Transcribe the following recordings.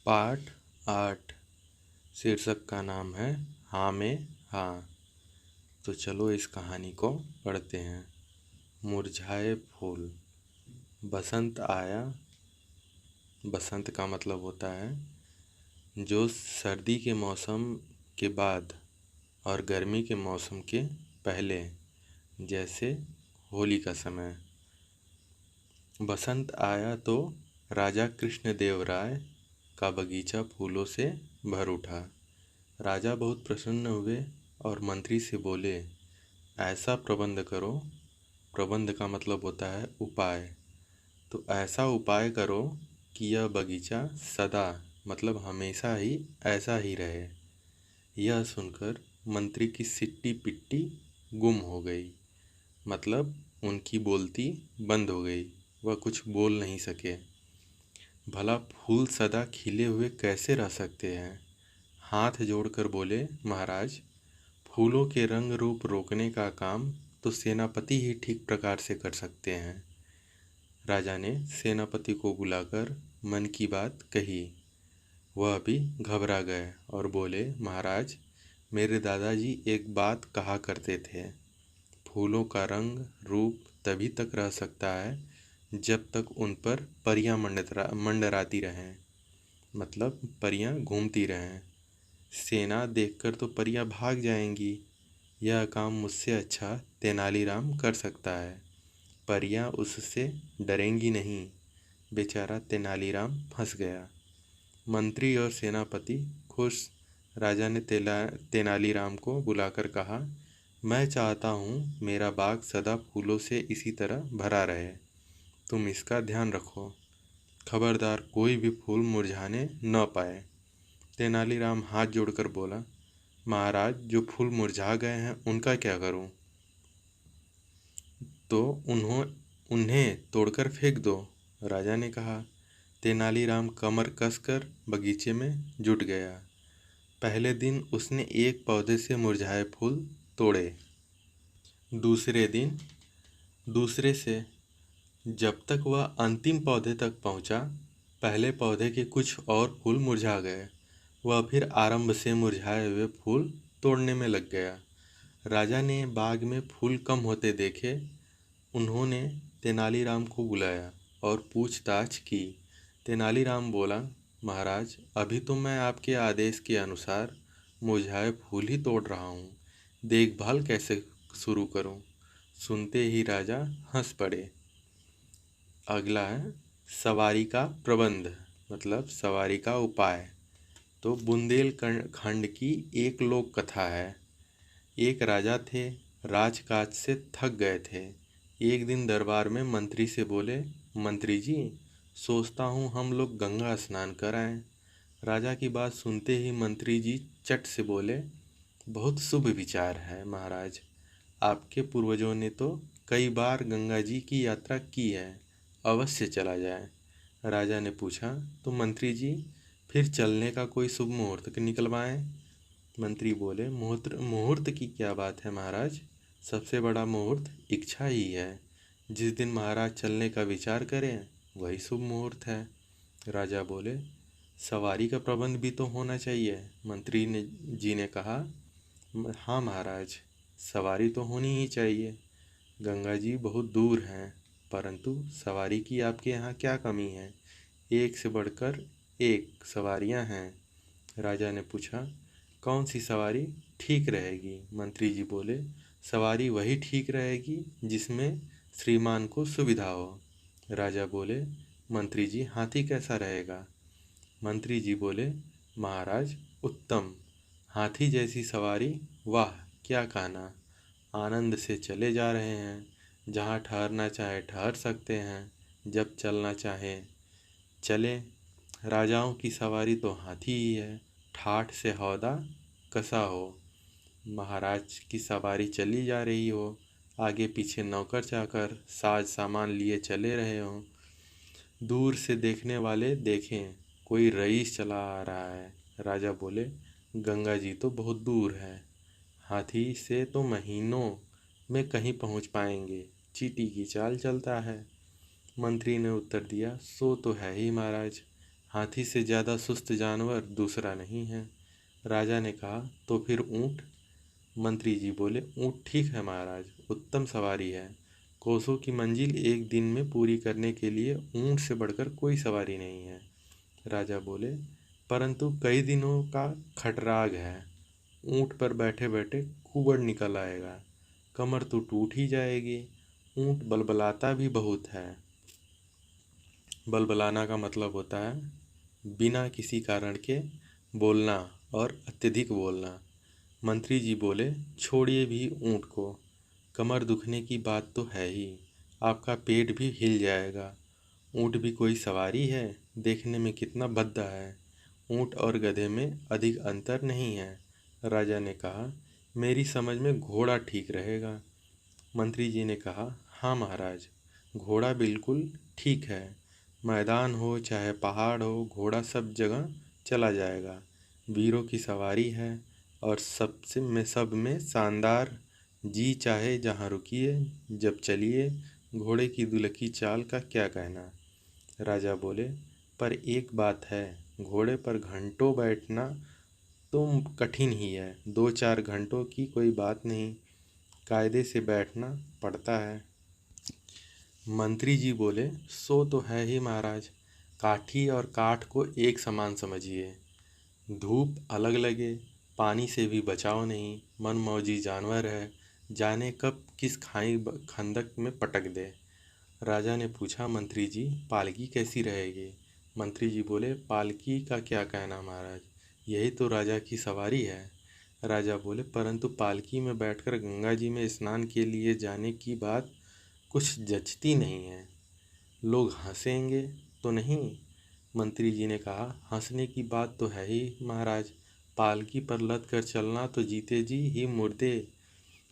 पाठ 8 शीर्षक का नाम है हाँ में हाँ। तो चलो इस कहानी को पढ़ते हैं। मुरझाए फूल। बसंत आया। बसंत का मतलब होता है जो सर्दी के मौसम के बाद और गर्मी के मौसम के पहले, जैसे होली का समय। बसंत आया तो राजा कृष्णदेव राय का बगीचा फूलों से भर उठा। राजा बहुत प्रसन्न हुए और मंत्री से बोले, ऐसा प्रबंध करो। प्रबंध का मतलब होता है उपाय। तो ऐसा उपाय करो कि यह बगीचा सदा मतलब हमेशा ही ऐसा ही रहे। यह सुनकर मंत्री की सिट्टी पिट्टी गुम हो गई, मतलब उनकी बोलती बंद हो गई, वह कुछ बोल नहीं सके। भला फूल सदा खिले हुए कैसे रह सकते हैं? हाथ जोड़कर बोले, महाराज, फूलों के रंग रूप रोकने का काम तो सेनापति ही ठीक प्रकार से कर सकते हैं। राजा ने सेनापति को बुलाकर मन की बात कही। वह भी घबरा गए और बोले, महाराज, मेरे दादाजी एक बात कहा करते थे, फूलों का रंग रूप तभी तक रह सकता है जब तक उन पर परियां मंडराती रहें, मतलब परियां घूमती रहें। सेना देखकर तो परियां भाग जाएंगी। यह काम मुझसे अच्छा तेनालीराम कर सकता है। परियां उससे डरेंगी नहीं। बेचारा तेनालीराम फंस गया। मंत्री और सेनापति खुश। राजा ने तेनालीराम को बुलाकर कहा, मैं चाहता हूँ मेरा बाग सदा फूलों से इसी तरह भरा रहे। तुम इसका ध्यान रखो। खबरदार कोई भी फूल मुरझाने न पाए। तेनालीराम हाथ जोड़कर बोला, महाराज, जो फूल मुरझा गए हैं उनका क्या करूं? तो उन्हें तोड़कर फेंक दो, राजा ने कहा। तेनालीराम कमर कसकर बगीचे में जुट गया। पहले दिन उसने एक पौधे से मुरझाए फूल तोड़े, दूसरे दिन दूसरे से। जब तक वह अंतिम पौधे तक पहुंचा, पहले पौधे के कुछ और फूल मुरझा गए। वह फिर आरंभ से मुरझाए हुए फूल तोड़ने में लग गया। राजा ने बाग में फूल कम होते देखे। उन्होंने तेनालीराम को बुलाया और पूछताछ की। तेनालीराम बोला, महाराज, अभी तो मैं आपके आदेश के अनुसार मुरझाए फूल ही तोड़ रहा हूँ। देखभाल कैसे शुरू करूँ? सुनते ही राजा हंस पड़े। अगला है सवारी का प्रबंध, मतलब सवारी का उपाय। तो बुंदेलखंड की एक लोक कथा है। एक राजा थे, राजकाज से थक गए थे। एक दिन दरबार में मंत्री से बोले, मंत्री जी, सोचता हूँ हम लोग गंगा स्नान कर आएं। राजा की बात सुनते ही मंत्री जी चट से बोले, बहुत शुभ विचार है महाराज। आपके पूर्वजों ने तो कई बार गंगा जी की यात्रा की है, अवश्य चला जाए। राजा ने पूछा, तो मंत्री जी, फिर चलने का कोई शुभ मुहूर्त निकलवाएं। मंत्री बोले, मुहूर्त मुहूर्त की क्या बात है महाराज, सबसे बड़ा मुहूर्त इच्छा ही है। जिस दिन महाराज चलने का विचार करें वही शुभ मुहूर्त है। राजा बोले, सवारी का प्रबंध भी तो होना चाहिए। मंत्री ने जी ने कहा, हाँ महाराज, सवारी तो होनी ही चाहिए। गंगा जी बहुत दूर हैं, परंतु सवारी की आपके यहाँ क्या कमी है? एक से बढ़कर एक सवारियाँ हैं। राजा ने पूछा, कौन सी सवारी ठीक रहेगी? मंत्री जी बोले, सवारी वही ठीक रहेगी जिसमें श्रीमान को सुविधा हो। राजा बोले, मंत्री जी, हाथी कैसा रहेगा? मंत्री जी बोले, महाराज, उत्तम। हाथी जैसी सवारी, वाह क्या कहना। आनंद से चले जा रहे हैं, जहाँ ठहरना चाहे ठहर सकते हैं, जब चलना चाहे चले। राजाओं की सवारी तो हाथी ही है, ठाठ से हौदा कसा हो। महाराज की सवारी चली जा रही हो, आगे पीछे नौकर चाकर साज सामान लिए चले रहे हों। दूर से देखने वाले देखें कोई रईस चला आ रहा है। राजा बोले, गंगा जी तो बहुत दूर है, हाथी से तो महीनों में कहीं पहुंच पाएंगे, चींटी की चाल चलता है। मंत्री ने उत्तर दिया, सो तो है ही महाराज, हाथी से ज़्यादा सुस्त जानवर दूसरा नहीं है। राजा ने कहा, तो फिर ऊँट? मंत्री जी बोले, ऊँट ठीक है महाराज, उत्तम सवारी है। कोसों की मंजिल एक दिन में पूरी करने के लिए ऊँट से बढ़कर कोई सवारी नहीं है। राजा बोले, परंतु कई दिनों का खटराग है। ऊँट पर बैठे बैठे कुबड़ निकल आएगा, कमर तो टूट ही जाएगी। ऊँट बलबलाता भी बहुत है। बलबलाना का मतलब होता है बिना किसी कारण के बोलना और अत्यधिक बोलना। मंत्री जी बोले, छोड़िए भी ऊँट को, कमर दुखने की बात तो है ही, आपका पेट भी हिल जाएगा। ऊँट भी कोई सवारी है, देखने में कितना भद्दा है। ऊँट और गधे में अधिक अंतर नहीं है। राजा ने कहा, मेरी समझ में घोड़ा ठीक रहेगा। मंत्री जी ने कहा, हाँ महाराज, घोड़ा बिल्कुल ठीक है। मैदान हो चाहे पहाड़ हो, घोड़ा सब जगह चला जाएगा। वीरों की सवारी है और सब में शानदार। जी चाहे जहाँ रुकिए, जब चलिए, घोड़े की दुलकी चाल का क्या कहना। राजा बोले, पर एक बात है, घोड़े पर घंटों बैठना तो कठिन ही है। 2-4 घंटों की कोई बात नहीं, कायदे से बैठना पड़ता है। मंत्री जी बोले, सो तो है ही महाराज, काठी और काठ को एक समान समझिए। धूप अलग लगे, पानी से भी बचाव नहीं, मनमौजी जानवर है, जाने कब किस खाई खंदक में पटक दे। राजा ने पूछा, मंत्री जी, पालकी कैसी रहेगी? मंत्री जी बोले, पालकी का क्या कहना महाराज, यही तो राजा की सवारी है। राजा बोले, परंतु पालकी में बैठकर गंगा जी में स्नान के लिए जाने की बात कुछ जचती नहीं है। लोग हंसेंगे तो नहीं? मंत्री जी ने कहा, हंसने की बात तो है ही महाराज, पालकी पर लद कर चलना तो जीते जी ही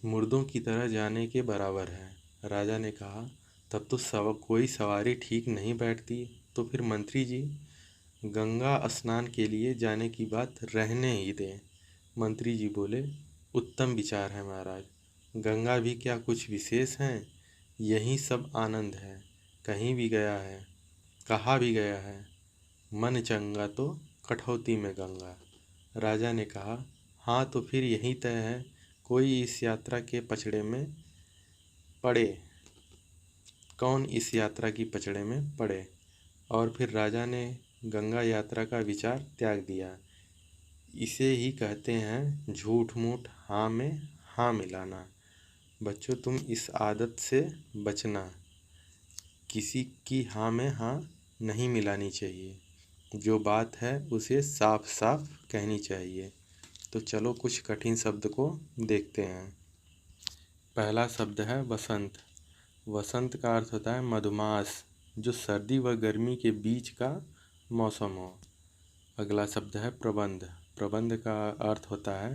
मुर्दों की तरह जाने के बराबर है। राजा ने कहा, तब तो कोई सवारी ठीक नहीं बैठती। तो फिर मंत्री जी, गंगा स्नान के लिए जाने की बात रहने ही दें। मंत्री जी बोले, उत्तम विचार है महाराज, गंगा भी क्या कुछ विशेष हैं? यही सब आनंद है। कहीं भी गया है, कहा भी गया है, मन चंगा तो कठौती में गंगा। राजा ने कहा, हाँ तो फिर यही तय है, कोई इस यात्रा के पचड़े में पड़े। कौन इस यात्रा की पचड़े में पड़े? और फिर राजा ने गंगा यात्रा का विचार त्याग दिया। इसे ही कहते हैं झूठ मूठ हाँ में हाँ मिलाना। बच्चों, तुम इस आदत से बचना, किसी की हाँ में हाँ नहीं मिलानी चाहिए। जो बात है उसे साफ साफ कहनी चाहिए। तो चलो कुछ कठिन शब्द को देखते हैं। पहला शब्द है वसंत। वसंत का अर्थ होता है मधुमास, जो सर्दी व गर्मी के बीच का मौसम हो। अगला शब्द है प्रबंध। प्रबंध का अर्थ होता है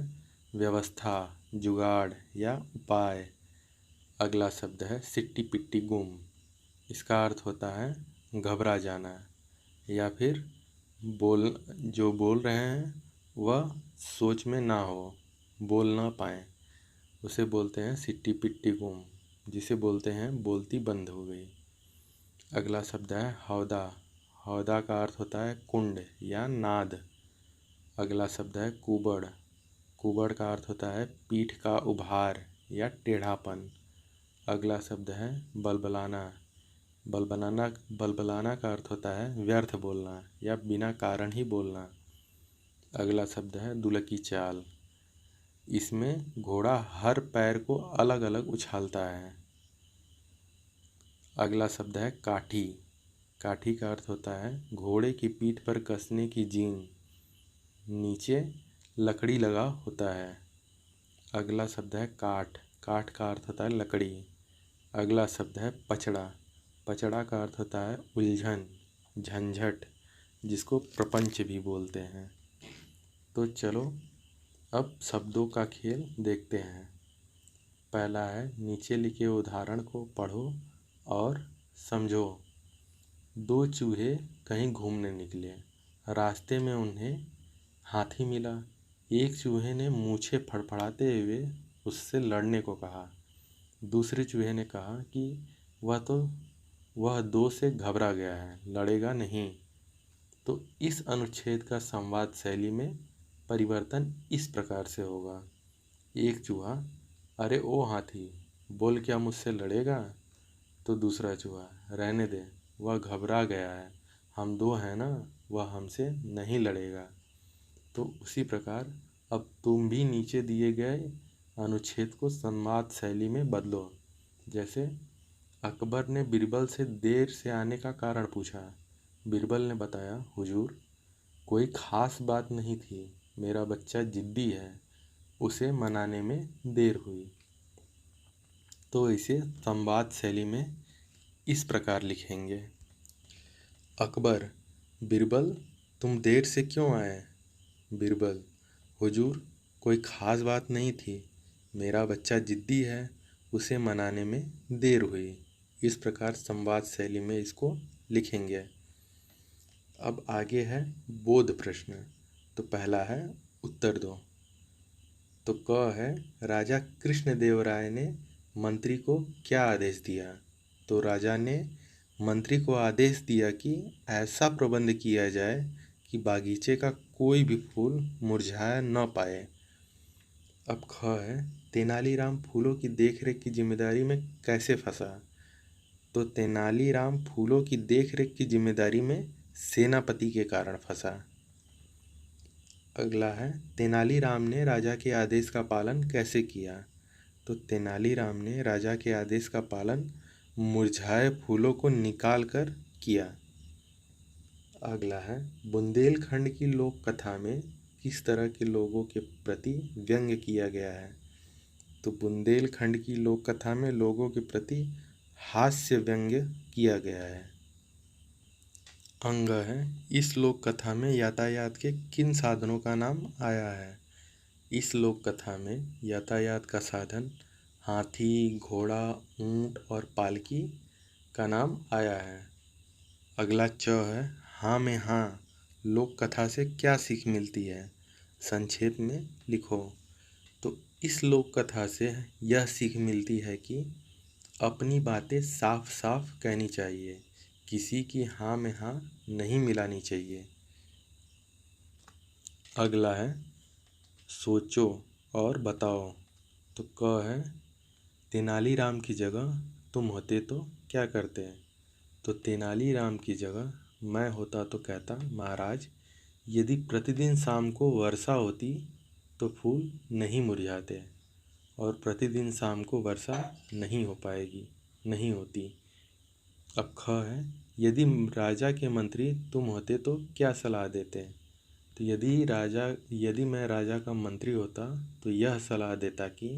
व्यवस्था, जुगाड़ या उपाय। अगला शब्द है सिट्टी पिट्टी गुम। इसका अर्थ होता है घबरा जाना या फिर जो बोल रहे हैं वह सोच में ना हो, बोल ना पाए, उसे बोलते हैं सिट्टी पिट्टी गुम, जिसे बोलते हैं बोलती बंद हो गई। अगला शब्द है हौदा। हौदा का अर्थ होता है कुंड या नाद। अगला शब्द है कुबड़। कुबड़ का अर्थ होता है पीठ का उभार या टेढ़ापन। अगला शब्द है बलबलाना। बलबलाना का अर्थ होता है व्यर्थ बोलना या बिना कारण ही बोलना। अगला शब्द है दुलकी चाल। इसमें घोड़ा हर पैर को अलग अलग उछालता है। अगला शब्द है काठी। काठी का अर्थ होता है घोड़े की पीठ पर कसने की जीन, नीचे लकड़ी लगा होता है। अगला शब्द है काठ। काठ का अर्थ होता है लकड़ी। अगला शब्द है पचड़ा। पचड़ा का अर्थ होता है उलझन, झंझट, जिसको प्रपंच भी बोलते हैं। तो चलो अब शब्दों का खेल देखते हैं। पहला है, नीचे लिखे उदाहरण को पढ़ो और समझो। 2 चूहे कहीं घूमने निकले। रास्ते में उन्हें हाथी मिला। एक चूहे ने मूछें फड़फड़ाते हुए उससे लड़ने को कहा। दूसरे चूहे ने कहा कि वह 2 से घबरा गया है, लड़ेगा नहीं। तो इस अनुच्छेद का संवाद शैली में परिवर्तन इस प्रकार से होगा। एक चूहा, अरे ओ हाथी, बोल क्या मुझसे लड़ेगा? तो दूसरा चूहा, रहने दे, वह घबरा गया है, हम दो हैं ना, वह हमसे नहीं लड़ेगा। तो उसी प्रकार अब तुम भी नीचे दिए गए अनुच्छेद को संवाद शैली में बदलो। जैसे अकबर ने बीरबल से देर से आने का कारण पूछा। बीरबल ने बताया, हुजूर, कोई खास बात नहीं थी, मेरा बच्चा जिद्दी है, उसे मनाने में देर हुई। तो इसे संवाद शैली में इस प्रकार लिखेंगे। अकबर, बीरबल, तुम देर से क्यों आए? बीरबल, हुजूर, कोई खास बात नहीं थी, मेरा बच्चा जिद्दी है, उसे मनाने में देर हुई। इस प्रकार संवाद शैली में इसको लिखेंगे। अब आगे है बोध प्रश्न। तो पहला है उत्तर दो। तो क है, राजा कृष्णदेव राय ने मंत्री को क्या आदेश दिया? तो राजा ने मंत्री को आदेश दिया कि ऐसा प्रबंध किया जाए कि बागीचे का कोई भी फूल मुरझाया न पाए। अब ख है, तेनालीराम फूलों की देखरेख की जिम्मेदारी में कैसे फंसा? तो तेनालीराम फूलों की देखरेख की जिम्मेदारी में सेनापति के कारण फंसा। अगला है, तेनालीराम ने राजा के आदेश का पालन कैसे किया? तो तेनालीराम ने राजा के आदेश का पालन मुरझाए फूलों को निकाल कर किया। अगला है, बुंदेलखंड की लोक कथा में किस तरह के लोगों के प्रति व्यंग्य किया गया है? तो बुंदेलखंड की लोक कथा में लोगों के प्रति हास्य व्यंग्य किया गया है। अंग है, इस लोक कथा में यातायात के किन साधनों का नाम आया है? इस लोक कथा में यातायात का साधन हाथी, घोड़ा, ऊंट और पालकी का नाम आया है। अगला च है, हाँ में हाँ, लोक कथा से क्या सीख मिलती है? संक्षेप में लिखो। तो इस लोक कथा से यह सीख मिलती है कि अपनी बातें साफ साफ कहनी चाहिए, किसी की हाँ में हाँ नहीं मिलानी चाहिए। अगला है सोचो और बताओ। तो क है, तेनालीराम की जगह तुम होते तो क्या करते? तो तेनालीराम की जगह मैं होता तो कहता, महाराज, यदि प्रतिदिन शाम को वर्षा होती तो फूल नहीं मुरझाते, और प्रतिदिन शाम को वर्षा नहीं हो पाएगी, नहीं होती। अब ख है, यदि राजा के मंत्री तुम होते तो क्या सलाह देते? तो यदि मैं राजा का मंत्री होता तो यह सलाह देता कि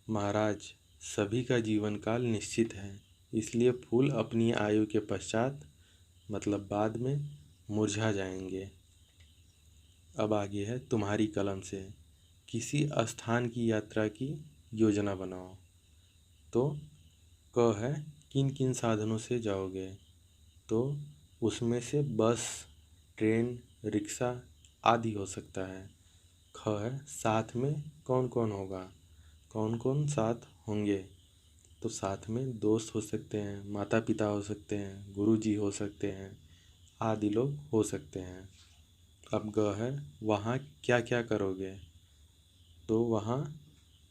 महाराज, सभी का जीवन काल निश्चित है, इसलिए फूल अपनी आयु के पश्चात, मतलब बाद में, मुरझा जाएंगे। अब आगे है तुम्हारी कलम से, किसी स्थान की यात्रा की योजना बनाओ। तो क है, किन किन साधनों से जाओगे? तो उसमें से बस, ट्रेन, रिक्शा आदि हो सकता है। ख है, साथ में कौन कौन होगा? कौन कौन साथ होंगे? तो साथ में दोस्त हो सकते हैं, माता पिता हो सकते हैं, गुरुजी हो सकते हैं, आदि लोग हो सकते हैं। अब ग है, वहाँ क्या क्या करोगे? तो वहाँ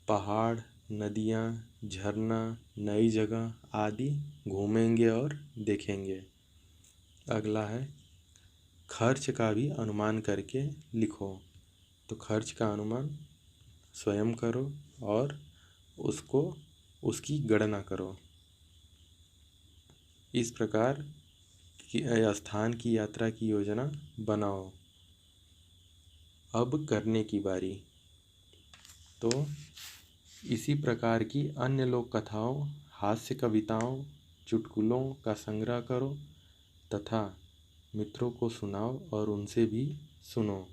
पहाड़, नदियाँ, झरना, नई जगह आदि घूमेंगे और देखेंगे। अगला है, खर्च का भी अनुमान करके लिखो। तो खर्च का अनुमान स्वयं करो और उसकी गणना करो। इस प्रकार की स्थान की यात्रा की योजना बनाओ। अब करने की बारी। तो इसी प्रकार की अन्य लोक कथाओं, हास्य कविताओं, चुटकुलों का संग्रह करो तथा मित्रों को सुनाओ और उनसे भी सुनो।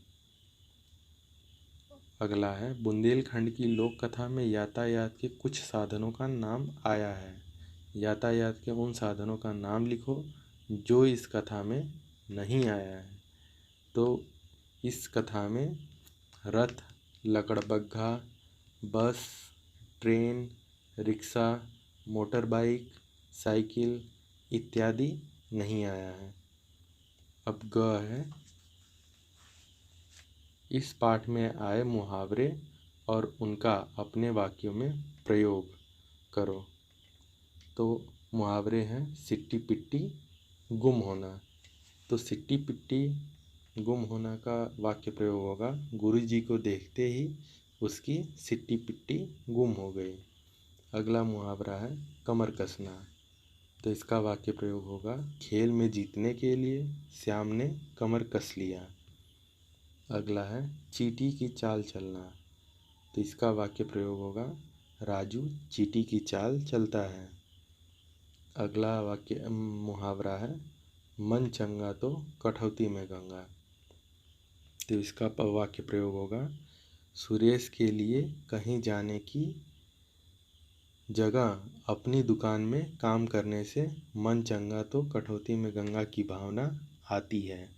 अगला है, बुंदेलखंड की लोक कथा में यातायात के कुछ साधनों का नाम आया है। यातायात के उन साधनों का नाम लिखो जो इस कथा में नहीं आया है। तो इस कथा में रथ, लकड़बग्घा, बस, train, rickshaw, motor bike, cycle इत्यादि नहीं आया है। अब ग है। इस पाठ में आए मुहावरे और उनका अपने वाक्यों में प्रयोग करो। तो मुहावरे हैं सिट्टी पिट्टी गुम होना। तो सिट्टी पिट्टी गुम होना का वाक्य प्रयोग होगा, गुरुजी को देखते ही उसकी सिट्टी पिट्टी गुम हो गई। अगला मुहावरा है कमर कसना। तो इसका वाक्य प्रयोग होगा, खेल में जीतने के लिए श्याम ने कमर कस लिया। अगला है चींटी की चाल चलना। तो इसका वाक्य प्रयोग होगा, राजू चींटी की चाल चलता है। अगला वाक्य मुहावरा है मन चंगा तो कठौती में गंगा। तो इसका वाक्य प्रयोग होगा, सुरेश के लिए कहीं जाने की जगह अपनी दुकान में काम करने से मन चंगा तो कठौती में गंगा की भावना आती है।